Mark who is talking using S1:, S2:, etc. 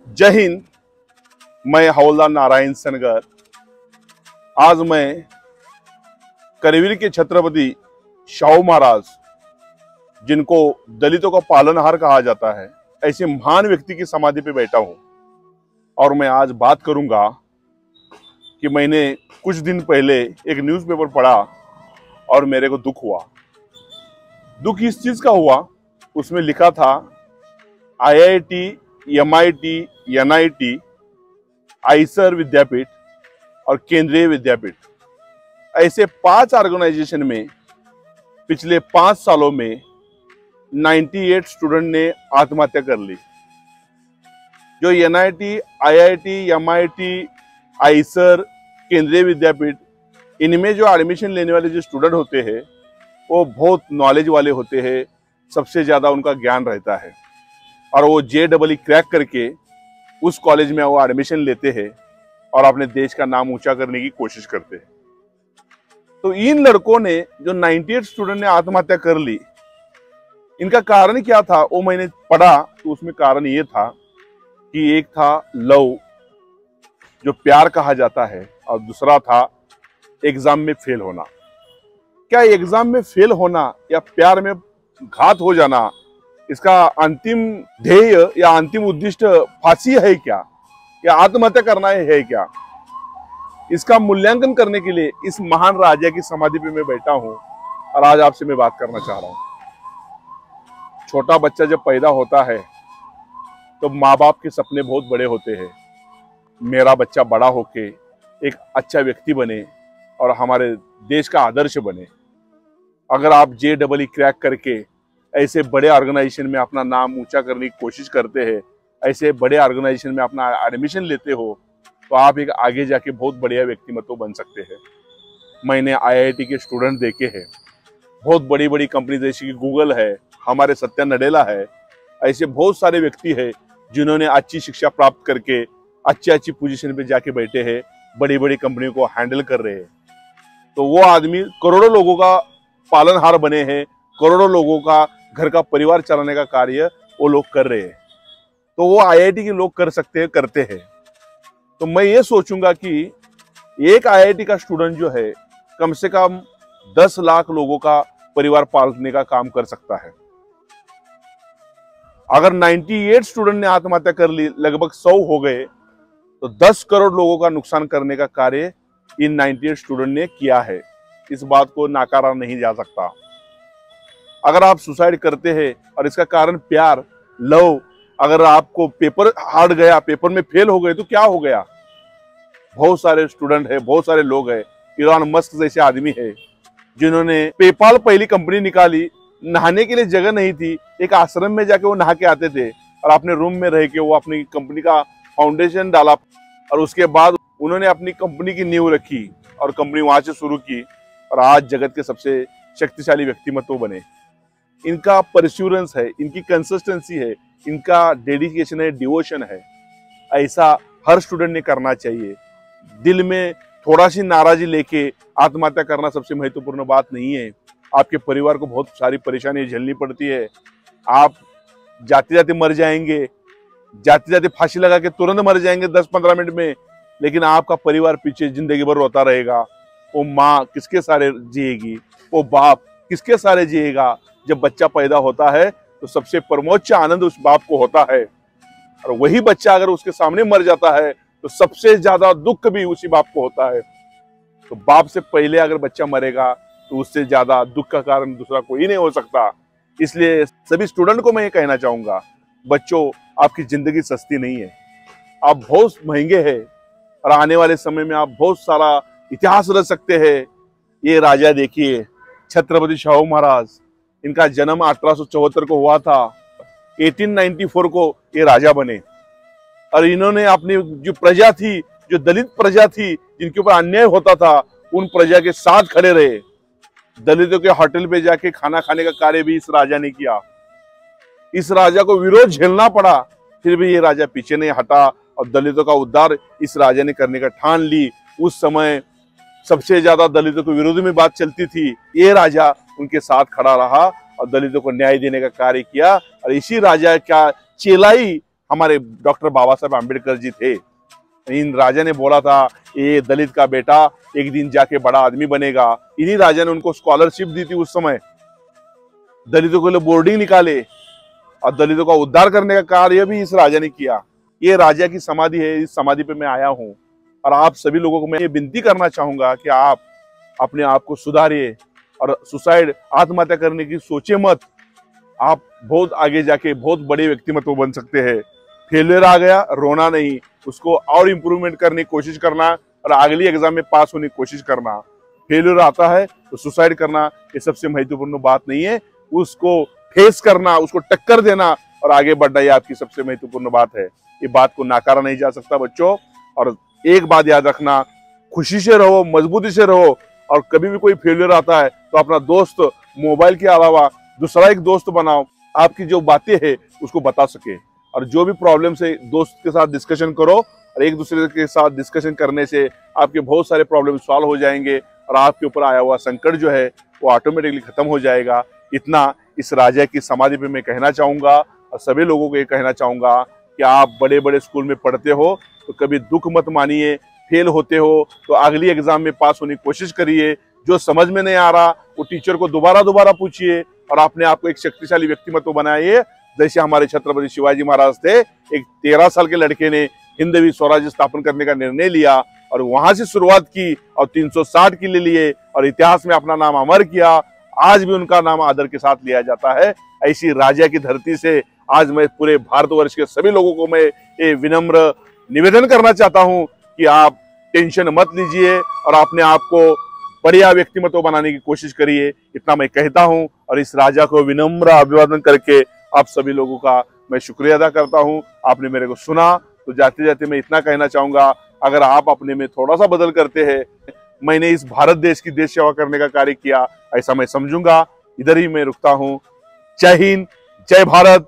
S1: जय हिंद। मैं हवलदार नारायण सनगर। आज मैं करवीर के छत्रपति शाहू महाराज, जिनको दलितों का पालनहार कहा जाता है, ऐसे महान व्यक्ति की समाधि पे बैठा हूं। और मैं आज बात करूंगा कि मैंने कुछ दिन पहले एक न्यूज़पेपर पढ़ा और मेरे को दुख हुआ। दुख इस चीज का हुआ, उसमें लिखा था IIT, MIT, NIT, आइसर विद्यापीठ और केंद्रीय विद्यापीठ, ऐसे 5 ऑर्गेनाइजेशन में पिछले 5 सालों में 98 स्टूडेंट ने आत्महत्या कर ली। जो NIT, IIT, MIT, आइसर, केंद्रीय विद्यापीठ, इनमें जो एडमिशन लेने वाले जो स्टूडेंट होते हैं वो बहुत नॉलेज वाले होते हैं, सबसे ज्यादा उनका ज्ञान रहता है और वो JEE क्रैक करके उस कॉलेज में वो एडमिशन लेते हैं और अपने देश का नाम ऊंचा करने की कोशिश करते हैं। तो इन लड़कों ने जो 98 स्टूडेंट ने आत्महत्या कर ली, इनका कारण क्या था वो मैंने पढ़ा। तो उसमें कारण ये था कि एक था लव, जो प्यार कहा जाता है, और दूसरा था एग्जाम में फेल होना। क्या एग्जाम में फेल होना या प्यार में घात हो जाना, इसका अंतिम ध्येय या अंतिम उद्दिष्ट फांसी है क्या, या आत्महत्या करना है क्या? इसका मूल्यांकन करने के लिए इस महान राजा की समाधि पे मैं बैठा हूं और आज आपसे मैं बात करना चाह रहा हूं। छोटा बच्चा जब पैदा होता है तो माँ बाप के सपने बहुत बड़े होते हैं। मेरा बच्चा बड़ा होके एक अच्छा व्यक्ति बने और हमारे देश का आदर्श बने। अगर आप JEE क्रैक करके ऐसे बड़े ऑर्गेनाइजेशन में अपना नाम ऊंचा करने की कोशिश करते हैं, ऐसे बड़े ऑर्गेनाइजेशन में अपना एडमिशन लेते हो, तो आप एक आगे जाके बहुत बढ़िया व्यक्तिमत्व बन सकते हैं। मैंने IIT के स्टूडेंट देखे हैं, बहुत बड़ी बड़ी कंपनी जैसे कि गूगल है, हमारे सत्या नडेला है, ऐसे बहुत सारे व्यक्ति हैं जिन्होंने अच्छी शिक्षा प्राप्त करके अच्छी पोजीशन पे जाके बैठे हैं, बड़ी बड़ी कंपनियों को हैंडल कर रहे हैं। तो वो आदमी करोड़ों लोगों का पालनहार बने हैं, करोड़ों लोगों का घर का परिवार चलाने का कार्य वो लोग कर रहे हैं। तो वो IIT के लोग कर सकते हैं, करते हैं। तो मैं ये सोचूंगा कि एक IIT का स्टूडेंट जो है कम से कम 10 लाख लोगों का परिवार पालने का काम कर सकता है। अगर 98 स्टूडेंट ने आत्महत्या कर ली, लगभग 100 हो गए, तो 10 करोड़ लोगों का नुकसान करने का कार्य इन 98 स्टूडेंट ने किया है। इस बात को नकारा नहीं जा सकता। अगर आप सुसाइड करते हैं और इसका कारण प्यार, लव, अगर आपको पेपर हार्ड गया, पेपर में फेल हो गए, तो क्या हो गया? बहुत सारे स्टूडेंट है, बहुत सारे लोग हैं, इलॉन मस्क जैसे आदमी है जिन्होंने पेपाल पहली कंपनी निकाली, नहाने के लिए जगह नहीं थी, एक आश्रम में जाके वो नहा के आते थे और अपने रूम में रह के वो अपनी कंपनी का फाउंडेशन डाला और उसके बाद उन्होंने अपनी कंपनी की नींव रखी और कंपनी वहां से शुरू की और आज जगत के सबसे शक्तिशाली व्यक्तिमत्व बने। इनका परस्यूरेंस है, इनकी कंसिस्टेंसी है, इनका डेडिकेशन है, डिवोशन है। ऐसा हर स्टूडेंट ने करना चाहिए। दिल में थोड़ा सी नाराजगी लेके आत्महत्या करना सबसे महत्वपूर्ण बात नहीं है। आपके परिवार को बहुत सारी परेशानी झेलनी पड़ती है। आप जाते जाते मर जाएंगे, जाते जाते फांसी लगा के तुरंत मर जाएंगे 10-15 मिनट में, लेकिन आपका परिवार पीछे जिंदगी भर रोता रहेगा। वो माँ किसके सारे जिएगी, वो बाप किसके सारे जिएगा? जब बच्चा पैदा होता है तो सबसे परमोच्च आनंद उस बाप को होता है, और वही बच्चा अगर उसके सामने मर जाता है तो सबसे ज्यादा दुख भी उसी बाप को होता है। तो बाप से पहले अगर बच्चा मरेगा तो उससे ज्यादा दुख का कारण दूसरा कोई नहीं हो सकता। इसलिए सभी स्टूडेंट को मैं ये कहना चाहूंगा, बच्चों, आपकी जिंदगी सस्ती नहीं है, आप बहुत महंगे हैं और आने वाले समय में आप बहुत सारा इतिहास रच सकते हैं। ये राजा देखिए, छत्रपति शाहू महाराज, इनका जन्म 1874 को हुआ था, 1894 को ये राजा बने और इन्होंने अपनी जो प्रजा थी, जो दलित प्रजा थी, जिनके ऊपर अन्याय होता था, उन प्रजा के साथ खड़े रहे। दलितों के होटल पे जाके खाना खाने का कार्य भी इस राजा ने किया। इस राजा को विरोध झेलना पड़ा, फिर भी ये राजा पीछे नहीं हटा और दलितों का उद्धार इस राजा ने करने का ठान ली। उस समय सबसे ज्यादा दलितों के विरोध में बात चलती थी, ये राजा उनके साथ खड़ा रहा और दलितों को न्याय देने का कार्य किया। और इसी राजा का चेला ही हमारे डॉक्टर बाबा साहब आम्बेडकर जी थे। इन राजा ने बोला था ये दलित का बेटा एक दिन जाके बड़ा आदमी बनेगा। इन्हीं राजा ने उनको स्कॉलरशिप दी थी उस समय, दलितों के लिए बोर्डिंग निकाले और दलितों का उद्धार करने का कार्य भी इस राजा ने किया। ये राजा की समाधि है, इस समाधि पे मैं आया हूँ और आप सभी लोगों को मैं ये विनती करना चाहूंगा कि आप अपने आप को सुधारिए और सुसाइड आत्महत्या करने की सोचे मत। आप बहुत आगे जाके बहुत बड़े व्यक्तिमत्व बन सकते हैं। फेलियर आ गया, रोना नहीं, उसको और इम्प्रूवमेंट करने की कोशिश करना और अगली एग्जाम में पास होने की कोशिश करना। फेलियर आता है तो सुसाइड करना ये सबसे महत्वपूर्ण बात नहीं है, उसको फेस करना, उसको टक्कर देना और आगे बढ़ना ये आपकी सबसे महत्वपूर्ण बात है। ये बात को नकारा नहीं जा सकता बच्चों। और एक बात याद रखना, खुशी से रहो, मजबूती से रहो और कभी भी कोई फेलियर आता है तो अपना दोस्त मोबाइल के अलावा दूसरा एक दोस्त बनाओ, आपकी जो बातें हैं उसको बता सके। और जो भी प्रॉब्लम है दोस्त के साथ डिस्कशन करो और एक दूसरे के साथ डिस्कशन करने से आपके बहुत सारे प्रॉब्लम सॉल्व हो जाएंगे और आपके ऊपर आया हुआ संकट जो है वो ऑटोमेटिकली खत्म हो जाएगा। इतना इस राजा की समाधि पे मैं कहना चाहूंगा और सभी लोगों को ये कहना चाहूंगा कि आप बड़े बड़े स्कूल में पढ़ते हो तो कभी दुख मत मानिए। फेल होते हो तो अगली एग्जाम में पास होने की कोशिश करिए। जो समझ में नहीं आ रहा वो टीचर को दोबारा पूछिए और अपने आप को एक शक्तिशाली व्यक्तिमत्व बनाइए। जैसे हमारे छत्रपति शिवाजी महाराज थे, एक 13 साल के लड़के ने हिंदवी स्वराज्य स्थापन करने का निर्णय लिया और वहां से शुरुआत की और 360 किले लिए और इतिहास में अपना नाम अमर किया। आज भी उनका नाम आदर के साथ लिया जाता है। ऐसी राजा की धरती से आज मैं पूरे भारतवर्ष के सभी लोगों को मैं ये विनम्र निवेदन करना चाहता हूं कि आप टेंशन मत लीजिए और अपने आप को बढ़िया व्यक्तिमत्व बनाने की कोशिश करिए। इतना मैं कहता हूं और इस राजा को विनम्र अभिवादन करके आप सभी लोगों का मैं शुक्रिया अदा करता हूं। आपने मेरे को सुना तो जाते जाते मैं इतना कहना चाहूंगा, अगर आप अपने में थोड़ा सा बदल करते हैं, मैंने इस भारत देश की देश सेवा करने का कार्य किया ऐसा मैं समझूंगा। इधर ही मैं रुकता हूं। जय हिंद, जय भारत।